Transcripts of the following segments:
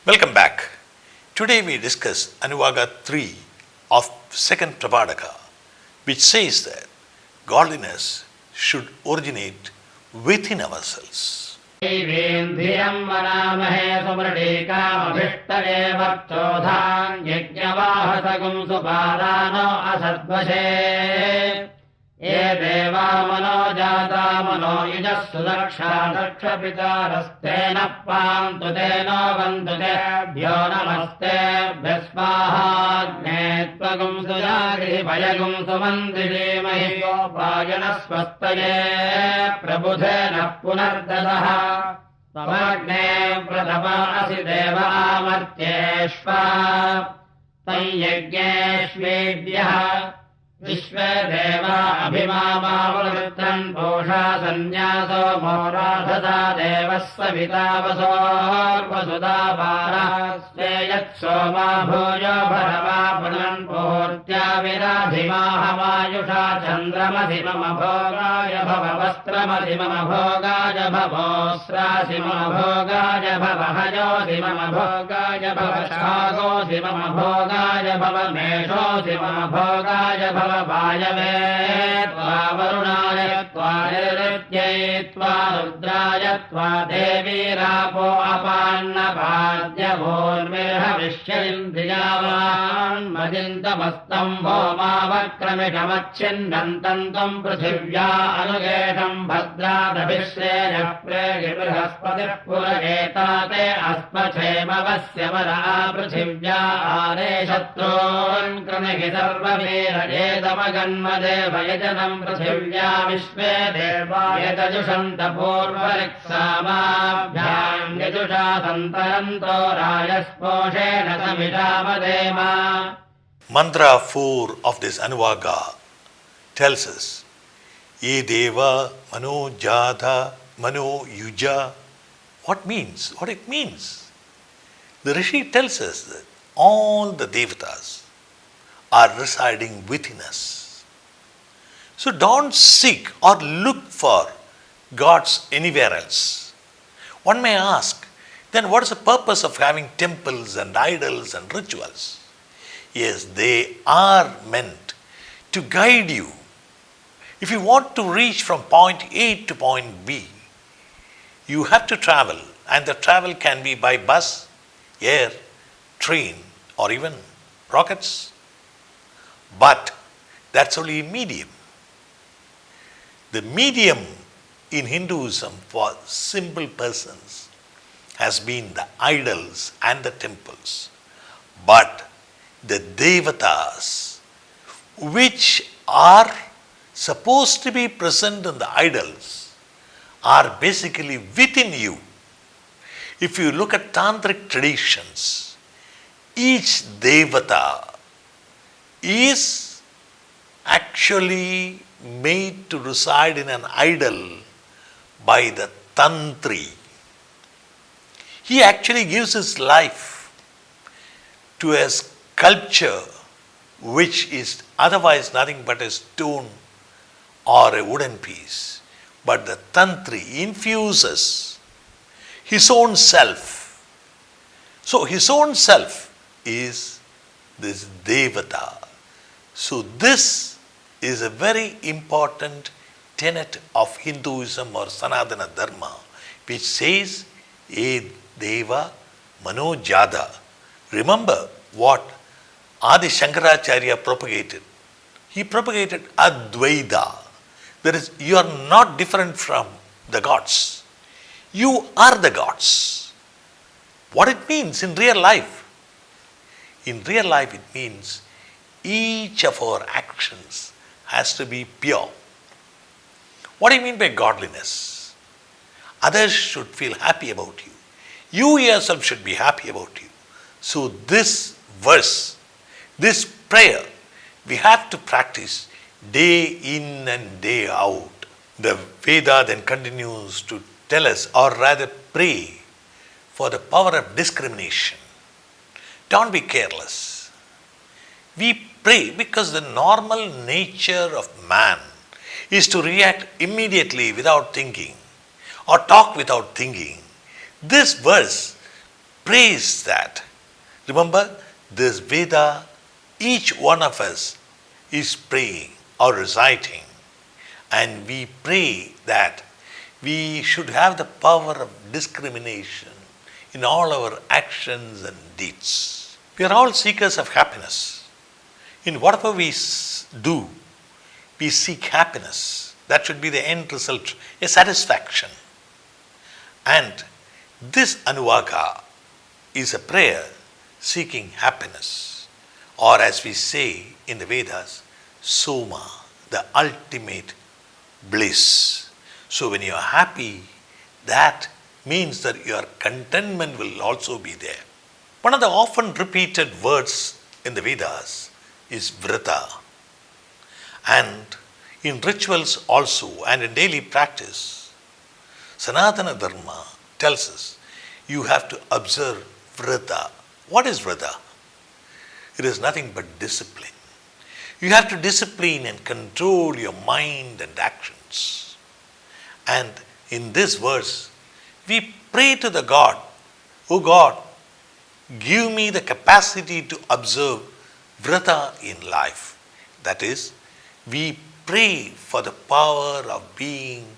Welcome back. Today we discuss Anuvaka 3 of second Prapataka, which says that godliness should originate within ourselves. ये देवा मनो जाता मनो युजः सुदक्षा दक्षपितारस्तेन पान्तु तेनो वन्तु तेभ्यो नमस्तेभ्यः स्वाहाग्ने त्वगुं सुजागृहिभयगुं सुमन्दिरीमहि गोपायनस्वस्तये प्रबुधेन पुनर्ददः त्वमग्ने प्रथमासि देव आमर्त्येष्वा तञ्यज्ञेष्वेभ्यः विश्वे देवा अभिमामावृत्रन् पोषा सन्न्यासो मोराधसा देवः सविता वसोर्वसुधा पारास्ते यत्सोमा भूयो भरवा पुनन् पूर्त्या विराधिमाहमायुषा चन्द्रमधि मम भोगाय भव वस्त्रमधि मम भोगाय भवोस्रासि मम भोगाय भव हयोसि मम भोगाय भव शागोसि मम भोगाय भव मेषोसि मम भोगाय भव वायवे त्वा वरुणाय त्वा निरुत्यै त्वा रुद्राय त्वा देवीरापो अपान्नपाद्यभोर्विर्हविष्य इन्द्रियावान् मदिन्दमस्तम् भौमावक्रमिषमच्छिन्नन्तम् त्वम् पृथिव्या अनुगेषम् भद्रादभिश्रेयः प्रेषि बृहस्पतिः पुरगेता ते अस्मक्षेमवस्य वरा पृथिव्या आरे शत्रून् कृणिहि सर्ववीरजेतमगन्मदेव यजनम् पृथिव्या विश्वे देवा यतजुषन्त पूर्वरिक्सामाभ्याम् यजुषा सन्तरन्तो राजस्पोषेण समिषामदेम. Mantra 4 of this Anuvaka tells us, Ye Deva Mano Jata Mano Yuja. What it means? The Rishi tells us that all the Devatas are residing within us. So don't seek or look for gods anywhere else. One may ask, then what is the purpose of having temples and idols and rituals? Yes, they are meant to guide you. If you want to reach from point A to point B, you have to travel, and the travel can be by bus, air, train, or even rockets. But that's only a medium. The medium in Hinduism for simple persons has been the idols and the temples. But the Devatas, which are supposed to be present in the idols, are basically within you. If you look at tantric traditions, each Devata is actually made to reside in an idol by the Tantri. He actually gives his life to a sculpture which is otherwise nothing but a stone or a wooden piece. But the Tantri infuses his own self. So his own self is this Devata. So this is a very important tenet of Hinduism or Sanatana Dharma, which says, E Deva Mano Jada. Remember what Adi Shankaracharya propagated. He propagated Advaita. That is, you are not different from the gods. You are the gods. What it means in real life? In real life it means each of our actions has to be pure. What do you mean by godliness? Others should feel happy about you. You yourself should be happy about you. So this verse, this prayer, we have to practice day in and day out. The Veda then continues to tell us, or rather pray, for the power of discrimination. Don't be careless. We pray because the normal nature of man is to react immediately without thinking or talk without thinking. This verse prays that. Remember, this Veda, each one of us is praying or reciting, and we pray that we should have the power of discrimination in all our actions and deeds. We are all seekers of happiness. In whatever we do, we seek happiness. That should be the end result, a satisfaction. And this Anuvaka is a prayer seeking happiness, or as we say in the Vedas, Soma, the ultimate bliss. So when you are happy, that means that your contentment will also be there. One of the often repeated words in the Vedas is Vrata. And in rituals also and in daily practice, Sanatana Dharma tells us you have to observe Vrata. What is Vrata? It is nothing but discipline. You have to discipline and control your mind and actions. And in this verse, we pray to the God, "Oh God, give me the capacity to observe Vrata in life." That is, we pray for the power of being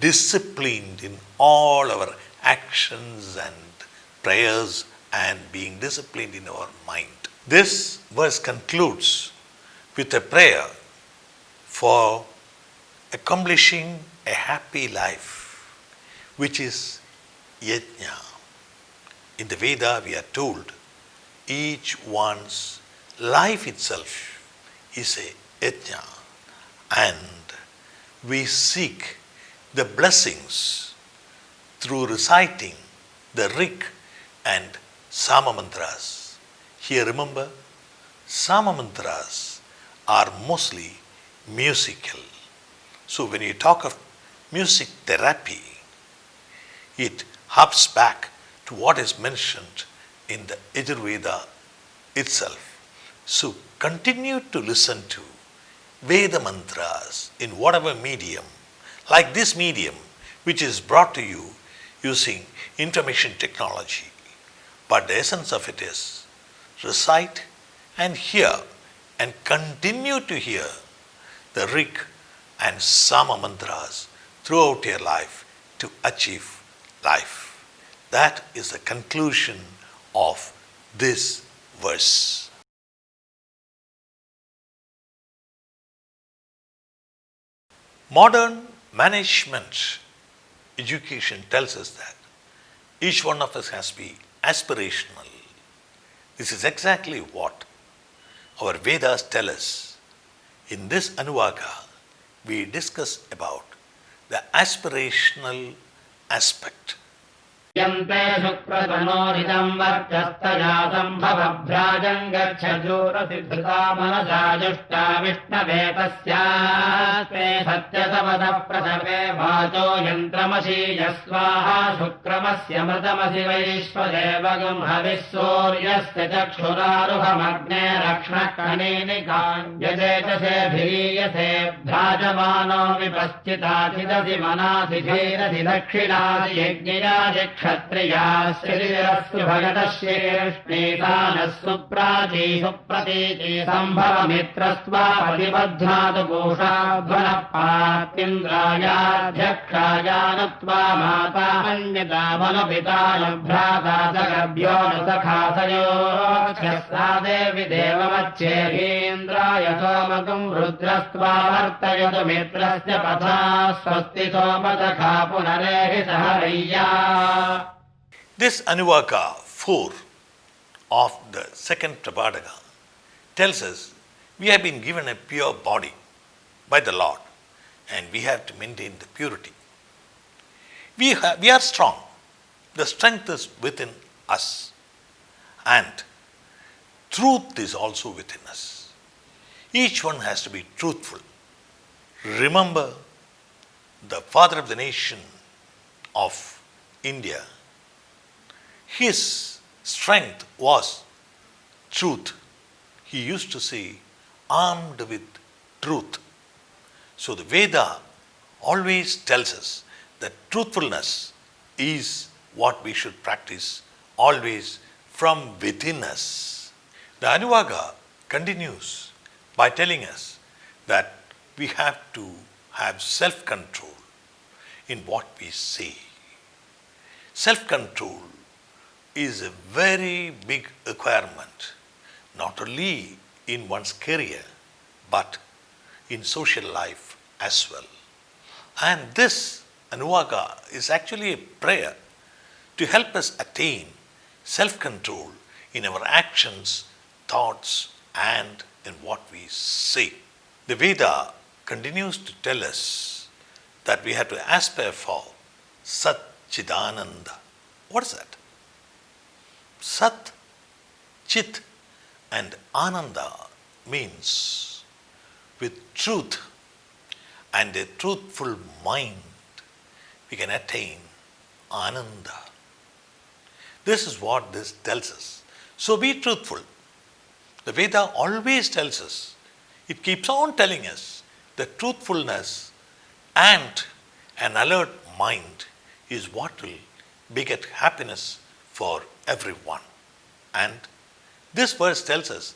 disciplined in all our actions and prayers and being disciplined in our mind. This verse concludes with a prayer for accomplishing a happy life, which is yajna. In the Veda, we are told each one's life itself is a yajna, and we seek the blessings through reciting the Rig and Sama mantras. Here remember, Sama mantras are mostly musical. So when you talk of music therapy, it harps back to what is mentioned in the Yajurveda itself. So continue to listen to Veda mantras in whatever medium, like this medium, which is brought to you using information technology. But the essence of it is recite and hear and continue to hear the Rig and Sama mantras throughout your life to achieve life. That is the conclusion of this verse. Modern management education tells us that each one of us has to be aspirational. This is exactly what our Vedas tell us. In this Anuvaka, we discuss about the aspirational aspect. यन्ते शुक्रतनोरिदं वर्चस्तजातं भवभ्राजं गच्छजोरसिद्धृता मनसा जुष्टा विष्णवे तस्यास्ते सत्यसवदः प्रसवे वाचो यन्त्रमशीजस्वाहा शुक्रमस्य मृतमसि वैश्वदेवगं हविः सूर्यस्य चक्षुरारुहमग्ने रक्ष्णः कनीनिकाञ्जदेशसे भीयसे भ्राजमानो विपश्चिताचिदसि मनासि धीरसि दक्षिणासि यज्ञयाजि क्षत्रियाश्चिरस्तु भगतश्रेष्णीतानः सुप्राची सुप्रतीची सम्भवमित्रस्त्वा प्रतिबध्नातु पूषाध्वनः पात्रिन्द्रायाध्यक्षायानुत्वा माता अन्यतामनुपितानुभ्राता सगभ्यो न सखासयोक्षसा देवि देवमच्छेरीन्द्राय सोमकम् रुद्रस्त्वा वर्तयतु मित्रस्य पथा स्वस्ति सोमसखा पुनरेहि सहरय्या. This Anuvaka 4 of the second Prapataka tells us we have been given a pure body by the Lord and we have to maintain the purity. We are strong. The strength is within us and truth is also within us. Each one has to be truthful. Remember the father of the nation of India, his strength was truth. He used to say, armed with truth. So the Veda always tells us that truthfulness is what we should practice always from within us. The Anuvaka continues by telling us that we have to have self-control in what we say. Self-control is a very big requirement, not only in one's career, but in social life as well. And this Anuvaka is actually a prayer to help us attain self-control in our actions, thoughts, and in what we say. The Veda continues to tell us that we have to aspire for Sat Chidananda. What is that? Sat, Chit, and Ananda means with truth and a truthful mind, we can attain Ananda. This is what this tells us. So be truthful. The Veda always tells us, it keeps on telling us that truthfulness and an alert mind is what will beget happiness for everyone. And this verse tells us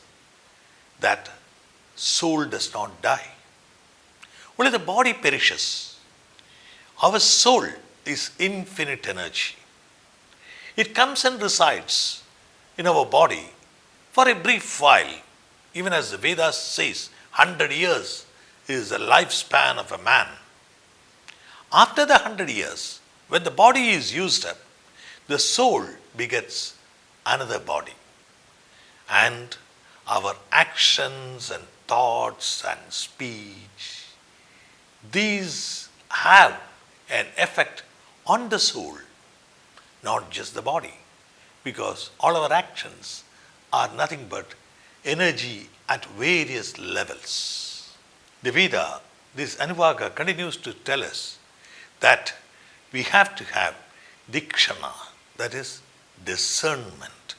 that soul does not die. Only the body perishes. Our soul is infinite energy. It comes and resides in our body for a brief while. Even as the Vedas says, 100 years is the lifespan of a man. After the 100 years, when the body is used up, the soul begets another body. And our actions and thoughts and speech, these have an effect on the soul, not just the body, because all our actions are nothing but energy at various levels. The Veda, this Anuvaka, continues to tell us that we have to have dikshana, that is discernment.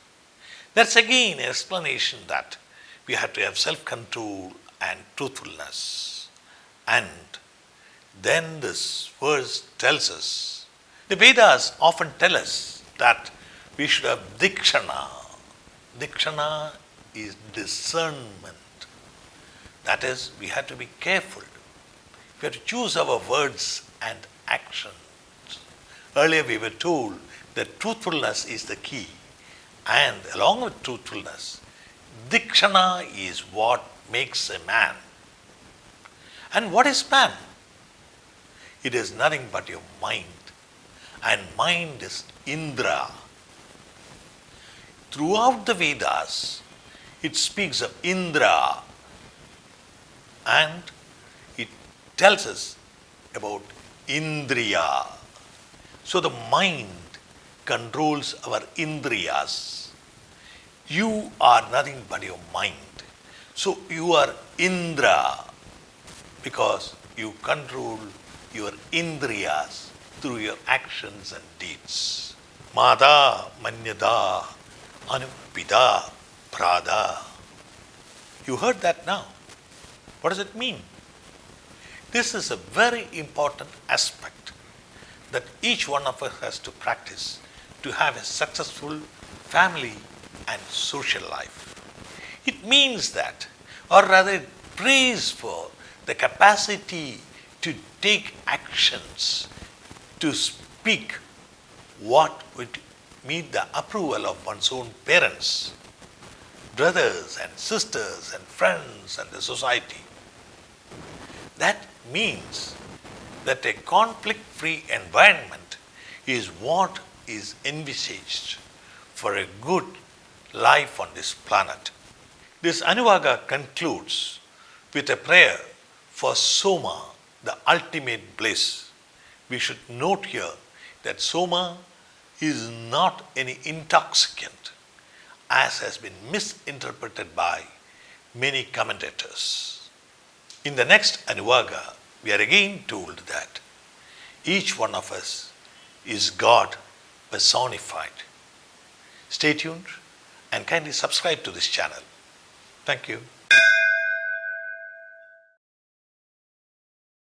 That's again an explanation that we have to have self-control and truthfulness. And then this verse tells us, the Vedas often tell us that we should have dikshana. Dikshana is discernment. That is, we have to be careful. We have to choose our words and actions. Earlier we were told that truthfulness is the key. And along with truthfulness, dikshana is what makes a man. And what is man? It is nothing but your mind. And mind is Indra. Throughout the Vedas, it speaks of Indra and it tells us about Indriya. So the mind controls our Indriyas. You are nothing but your mind. So you are Indra because you control your Indriyas through your actions and deeds. Mada Manyada Anupida Prada. You heard that now. What does it mean? This is a very important aspect that each one of us has to practice to have a successful family and social life. It means that, or rather it prays for the capacity to take actions, to speak what would meet the approval of one's own parents, brothers and sisters and friends and the society. That means that a conflict-free environment is what is envisaged for a good life on this planet. This Anuvaka concludes with a prayer for Soma, the ultimate bliss. We should note here that Soma is not any intoxicant, as has been misinterpreted by many commentators. In the next Anuvaka, we are again told that each one of us is God personified. Stay tuned and kindly subscribe to this channel. Thank you.